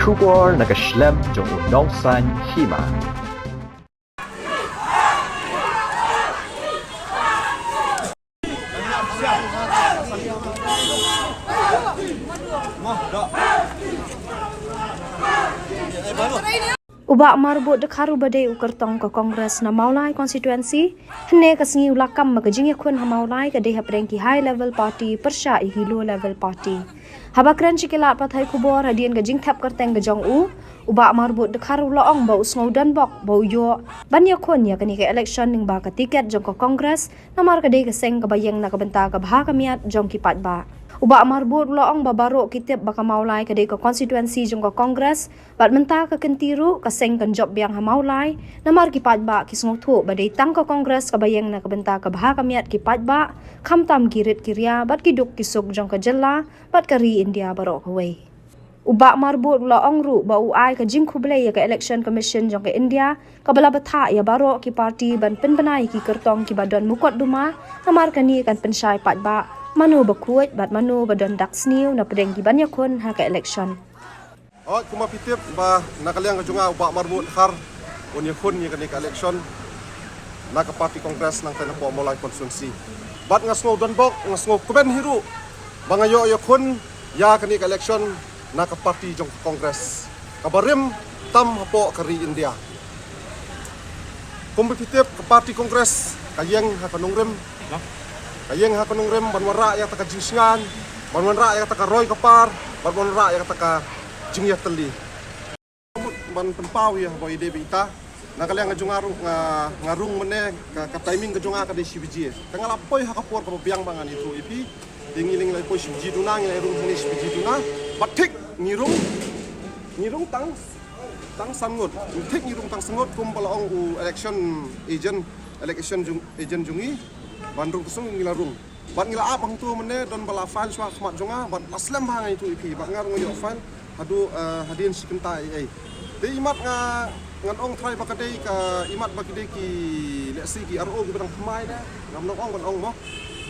Kubor nagaslem jong unongsan hima. Ubak marbut dekaru badai ukertong ke Kongres na Maulai konstituensi, hene kesengi ulakam magajing yakun ha Maulai ke deha prengki high level party persya ihi low level party. Habakran cikilat pathai kubor hadian gajing tap kerteng gajong ubak marbut dekaru loong bau usngau dan bok bau yo ban yakun ya kani ke election ning ba ke tiket jong ke Kongres namar ke deha keseng ke bayang na kebenta ke bahak kamiat jong kipat ba. Ubak marbut loong babarok kitip baka Maulai ke deha ke konstituensi jong ke Kongres bat menta ke kentiru keseng kan job yang ha Maulai namar kipat ba kisngu thu badai tang ke Kongres ke bayang na kebenta ke bahak kamiat kipat ba khamtam kirit kirya bat kiduk kisuk jong ke jela bat kari India barok hawai. Ubak marbut loong ru ba uai ke jing kublai ya ke election commission jong ke India ke bala betha ya barok ki parti ban penbenai ki kertong ki badon mukot duma namar kani kan pensyai pat ba manu bakuat bat manu badon dak sniu na pedeng ki ban yakun ha ke election. Kuma pitip ba nakaliang kajunga ubak marbut har on yakun ya kani ke election na ke parti kongres nang tena po Maulai konstituensi. Bat ngasngo don bok ngasngo kuben hiru bangayo yakun ya kani ke election na ke parti jong kongres. Kabarim tam hapo kari India. Kompetitif ke parti kongres kayeng ha kanungrem kayeng ha kanungrem banwara ya taka jingsingan banwara ya taka roy kapar banwara ya taka jingyah teli. Ban penpau ya boy de bita nakaliang ngarung mene ka timing kajunga ka de CBG. Tengah lapoi ha kapor ka biang bangan itu ipi dingiling lai poi CBG duna ngai rung ni CBG duna batik ngirung tang sangut tik ngirung tang sangut kum balaong u election agent jungi bandung kusung ngilarung bat ngila ap hang tu mene don bala file swa khmat jonga bat aslam hang itu ipi bat ngar ngoyo file hadu hadin sikenta ai de imat ngan ong try bakadei ka imat bakadei ki lesi ki ro ki badang thmai na ngam nok ong ban ong mo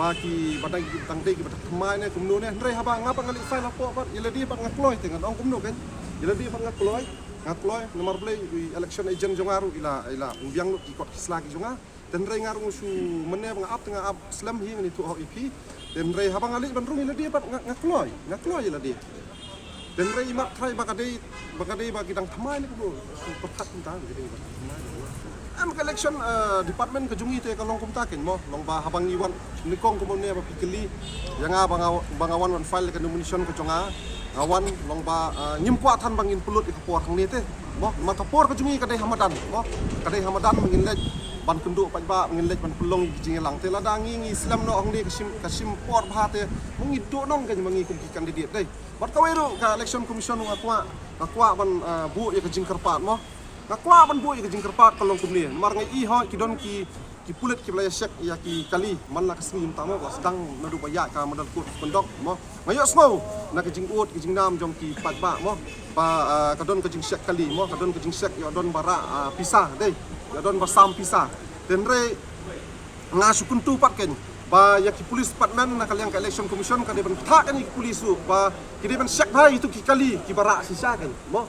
baki badang ki tang dei ki badang thmai na kumno ne ndrei haba ngapa ngali file apo bat iladi bat ngakloi te ngan ong kumno kan iladi bat ngakloi nomor play election agent jongaru ila umbiang ki kot kislagi jonga dan rei ngarung su mene ngap tengah ap slam hi ngani tu ip dan rei habang ali ban rumi ladi bat ngakloi ladi dan rei mak trai bakadei bagi dang thamai ni ko su pertat tang gede am election department kejungi te kalong kum takin mo long ba habang iwan nikong kumone ba pikeli yang bangawan wan file ke nomination ke jonga awan long ba nyimpua tan bangin pulut ikapor hang ni te mo makapor kejungi kadai hamadan mo kadai hamadan mangin lej ban kenduk pat ba ngin lej ban pelong jing lang te ladangi ngi islam no ang ni kasim por bahate mungi do nong kan mangi kum kandidat dei bat kaweru ka election commission akwa ban bu ya kejing kerpat mo akwa ban bu ya kejing kerpat kalong kum ni mar ngai i ho ki don ki pulit ki blaya sek ya ki kali man la kasmi utama ko sedang nadu baya ka modal kut pendok mo ngayo snow na kejing ut kejing nam jong ki pat ba mo pa kadon kejing sek kali mo kadon kejing sek ya don bara pisah dei ya don bersam pisah dan re ngasukun tu pat ken ba ya ki polis department na kaliang ka election commission ka de ban tha kan ki polis su ba ki de ban sek hai itu ki kali ki bara sisa kan mo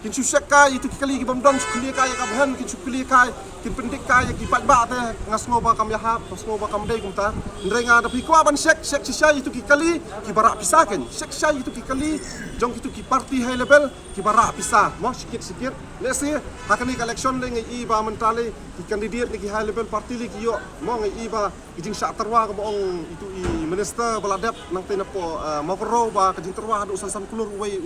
kin su sek ka itu ki kali ki bam don sukli ka ya ka ban kin sukli ka kin pendik ka ya ki pat ba te ngasngo ba kam ya hap ngasngo ba kam dei kum ta ndre nga da pi kwa ban sek sisa itu ki kali ki bara pisah kan sek sisa itu ki kali jong itu ki party high level ki bara pisah mo sikit lesi hakani election le ngai i ba mentale ki kandidat ni ki high level party li ki yo mo ngai i ba kijing sak terwa ka boong itu i minister baladap nang tena po makro ba kijing terwa adu san kulur wei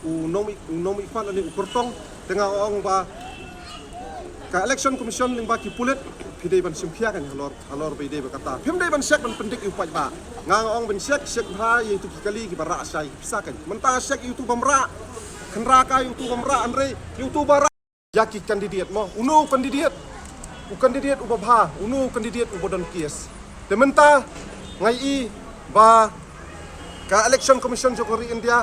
nomi fan ani ukurtong tengah ong ba ka election commission ling ba ki pulit pidei ban simpia kan halor pidei ba kata pim dei ban sek ban pendik u pai ba ngang ong ban sek bha ye tu ki kali ki bara sai pisakan menta sek itu bamra kenra ka itu bamra andre itu bara yaki kandidat mo unu kandidat ubabha unu kandidat ubodon kies dementa ngai i ba ka election commission jokori India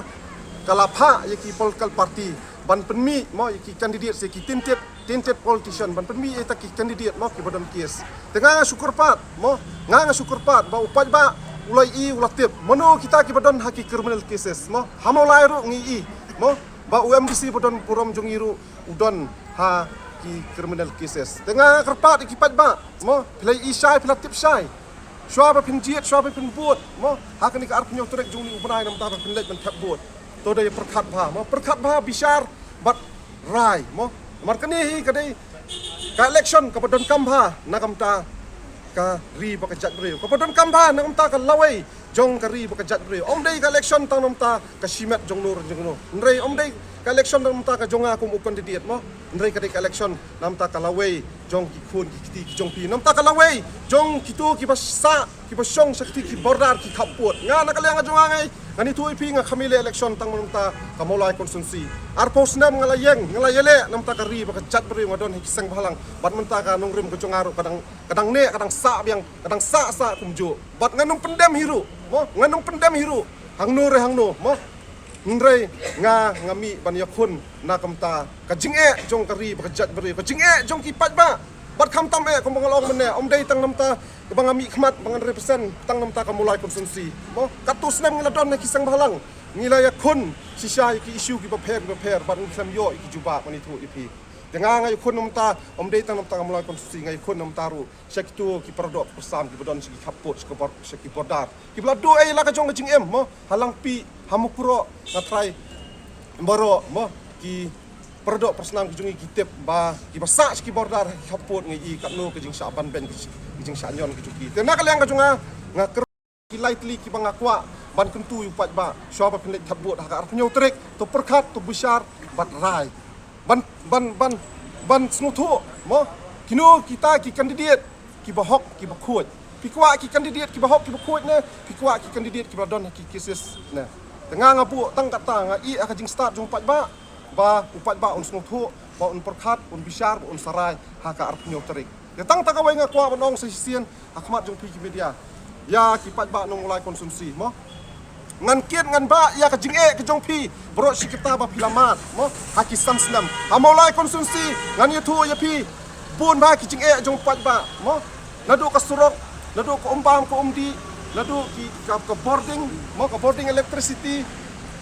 kalapha yaki political party ban penmi mo yaki kandidat se ki tinted politician ban penmi eta ki kandidat mo ki bodon kies tengah syukurpat mo nga syukurpat ba upai ba ulai i ulatip mono kita ki bodon haki criminal cases mo hamolai ro ngi i mo ba UMDC bodon puram jongiru udon ha ki criminal cases tengah kerpat ikipat ba mo play isai pila tip sai shwa ba pin jiet shwa ba pin buat mo ha kani ka arpnyo trek jongni ubnai nam ta ba pin lek ban thap buat to dai perkhat ba bishar bat rai mo mar kani hi kadai ka election ka bodon kam ha na kam ta ka ri ba ka jat breu ka bodon kam ha na kam ta ka lawai jong kari ba ka jat breu om dai ka election tang nam ta ka simet jong nur jong no ndrei om dai ka election nam ta ka jonga kum candidate mo ndrei ka election nam ta ka lawai jong ki khun ki ti ki jong pi nam ta ka lawai jong ki tu ki ba sa ki ba shong sakti ki bordar ki khaput nga na ka lenga jonga ngai ngani tu pi nga khamile election tang nam ta ka molai constituency ar pos nam ngala yele nam ta ka ri ba ka jat breu ngadon ki sang bhalang bat man ta ka nong rim ka jonga ro kadang ne kadang sa biang kadang sa kumjo bat nganong pendam hiru mo nganong pendam hiru hang no mo ndrei nga ngami ban yakun na kamta ka jinge jong kari ba jat beri ka jinge jong ki pat ba bat kham tam e ko bangalong mene om dei tang namta ka bangami khmat bangan represent tang namta ka mulai konsumsi mo katus nem ngila don na kisang balang ngila yakun sisya ki issue ki ba pher bat ngam yo ki juba mani thu ipi Tengah ngai kun namta om dei tang namta ka mulai konsumsi ngai kun namta ru sektu ki perdok persam ki bodon segi kaput seki bordar ki bla do ai la ka jong jing em mo halang pi hamukuro ngatrai baro mo ki perdok persam ki jungi kitep ba ki basak seki bordar kaput ngai i kat no ke jing saban ben ki jing sanyon ki juki tena kaliang ka jonga ngaker ki lightly ki bangakwa ban kentu upat ba syoba pendek tabut ha ar penyo trek to perkhat to besar bat rai ban snutu mo kino kita ki kandidat ki bahok ki bakhut pikwa ki kandidat ki bahok ki bakhut ne pikwa ki kandidat ki badon ki kisis ne tengah ngapu tang kata nga i akajing start jong pat ba upat ba un snutu ba un perkhat un bisar un sarai ha ka arpnyo terik ya tang takawai nga kwa banong sa sisian akmat jong pi media ya ki pat ba nong mulai konsumsi mo ngan kiet ngan ba ya ka jinge ke jong pi bro si kita ba pilamat mo haki samsnam amolai konsumsi ngan yutu ya pi bun ba ki jinge jong pat ba mo nadu ka surok nadu ko umbam ko umdi nadu ki ka boarding mo ka boarding electricity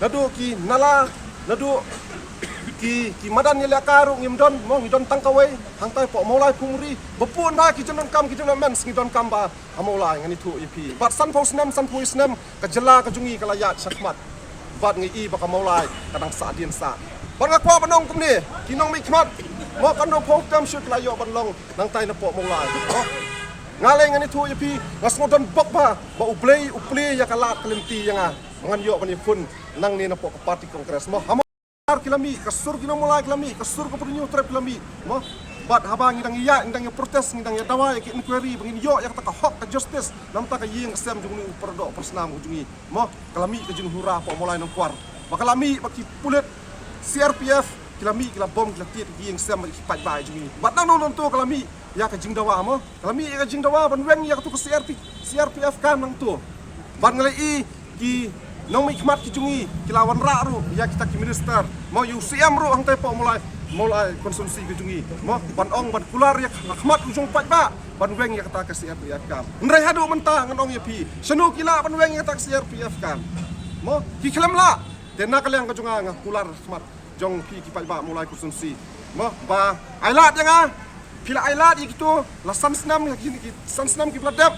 nadu ki nala nadu ki madan ya karu ngimdon mo ngidon tangkawai hangtai po molai pungri bepun ba ki jonon kam ki jonon men ngidon kam ba amolai ngani thu ip bat san pos nam ka jela ka jungi ka layat sakmat bat ngi i ba ka molai kadang sa dian sa ban ngakwa banong kum ni kinong mi khmat mo kan do phok tam shut layo ban long nang tai na po molai mo ngalai ngani thu ip ngas ngodon bok ba uplay ya kalat kelimti yang ngan yo ban fun nang ni na po ka party kongres mo kilami kasur kina mulai kilami kasur ko pernyo trap kilami mo bat habang ngidang iya ngidang protes ngidang ya dawai ki inquiry bangin yo yang taka hok ka justice nam taka ying sem jungni perdo persnam ujungi mo kilami ka jung hura po mulai nang kwar bakalami baki pulit CRPF kilami kila bom kila tiet ying sem ki pat bai jungi bat nang non to kilami ya ka jing dawa mo kilami ka jing dawa ban weng ya ka tu CRPF kan nang to bat ngalai i ki nong mi khmat ki jungi kilawan ra ru ya kita ki minister mo UCM ru hang tepo mulai konsumsi ki jungi mo ban ong ban kular ya khmat ujung pat ba ban weng ya kata ka CRPF kam ndrai hadu menta ngan ong ya pi senu kila ban weng ya kata CRPF kam mo ki klam la tena kaliang ka junga nga kular khmat jong pi ki pat ba mulai konsumsi mo ba ailat ya pila ailat ikitu la sansnam ki sansnam ki pladap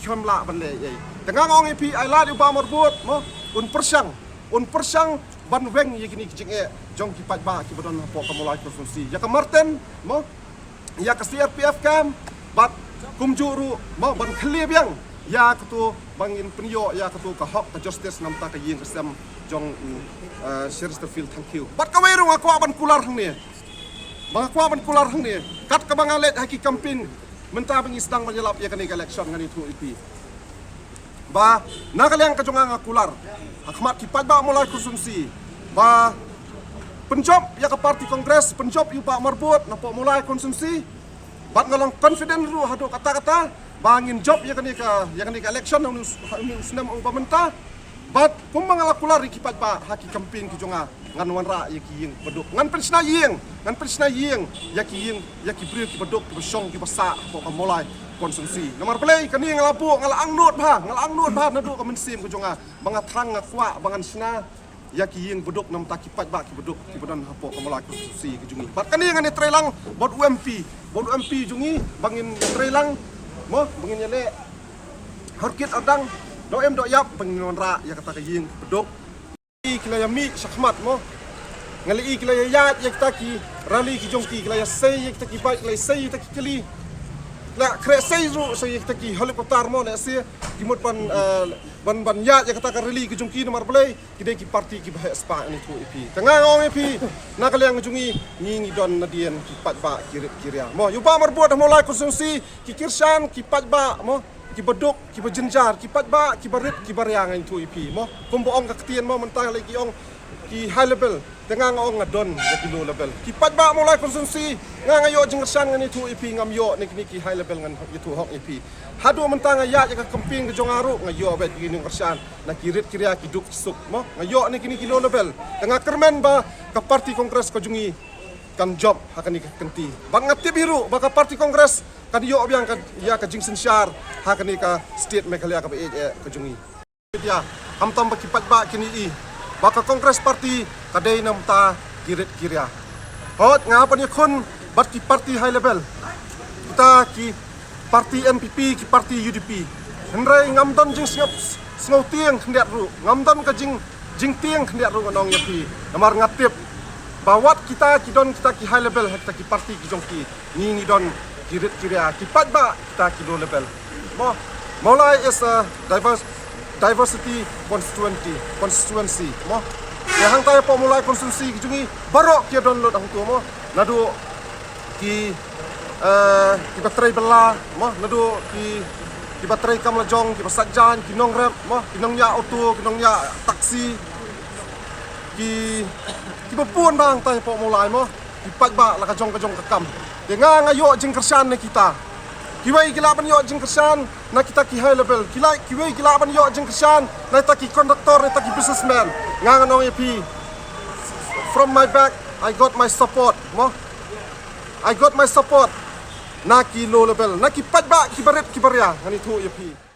klam la ban le ye tengah ong pi ailat uba marbut mo un persang ban weng ye kini kijing jong ki pat ba ki bodon po ka mulai konsumsi ya ka marten mo ya ka CRPF kam bat kumjuru mo ban khli biang ya ka tu bangin penyo ya ka tu ka hok ka justice nam ta ka ying kesem jong Chesterfield thank you bat ka weru aku ban kular hang ni bang aku ban kular hang ni kat ka bangalet haki campaign menta bangi sedang menyelap ya kani election ngani tu ipi ba nakaliang ka jonga kular akmat ki pat ba mulai konsumsi ba penjob ya ka parti kongres penjob yu pak marbut na po mulai konsumsi bat ngalong confident ru hadu kata-kata bangin job ya kani ka election nang usnam ubamenta bat kumbang ala kular ki pat ba haki campaign ki jonga ngan wanra ya ki ying beduk ngan pensna ying ya ki brio ki beduk ki besong ki basa po ka mulai konsumsi nomor play kani ngalapu ngalang nut ba nadu ka mensim ku jonga banga trang ngakwa bangan sina ya ki yeng beduk nam taki pat ba ki beduk ki badan hapo kamala konstitusi ke jungi bat kani ngani trelang bot UMP jungi bangin trelang mo bangin yale harkit adang do em do yap bangin ra ya kata ke yeng beduk kilaya mi syakmat mo ngali kilaya yat ya kita ki rali ki jongki kilaya sei ya kita ki baik kilaya sei kita ki kili la kre sei ru sei kita ki helikopter mo la se kimut ban yat ya kata ka rali ki jongki nomor play kidai ki parti ki bah spa ni tu EP tengah ngong EP na kaliang jungi ngi don nadien ki pat ba kiria mo yuba marbuat mulai konsumsi ki kirsan ki pat ba mo ki beduk ki berjenjar ki pat ba ki barit ki baryang itu EP mo kombo ong ka ketien mo mentang lagi ong ki high level tengah ngong ngadon ya low level ki pat ba mulai konsumsi ngayo jengsan ngani tu EP ngam yo ni ki high level ngan itu hok EP hadu mentang ya ka kemping ke jongaru ngayo bet gini kersan na kirit kiria ki duk suk mo ngayo ni ki low level tengah kermen ba ka parti kongres ko jungi kan job akan dikenti bang ngati biru baka parti kongres kan yo biang kan ya ka jingsen syar akan ka state mekalia ka be ke jungi ya ham tam baki pat ba kini i baka kongres parti kadai nam ta kirit kiria hot ngapa ni kun bat ki parti high level kita ki parti NPP ki parti UDP hendrai ngamdon jing ngau tiang khendiat ru ngamdon ka jing tiang khendiat ru nong yapi namar ngatip bawat kita ki high level kita ki parti ki jongki ni don kirit kiria ki pat ba kita ki low level mo mulai is a diversity constituency mo ya hang tay po mulai konsumsi ki jungi barok ki download ang tu mo nadu ki baterai bela mo nadu ki baterai kam lajong ki pasajjan ki nong rep mo ki nong ya auto ki nong ya taksi ki bapun bang tay po mulai mo ki pat ba la ka jong kam denga ngayo jing kersan ni kita kiwai kilaban yo jing kersan na kita ki high level kiwai kilaban yo jing kersan na ta ki conductor na ta ki businessman nganong EP from my back I got my support mo I got my support na ki low level na ki pat ba ki baret ki barya ngani thu EP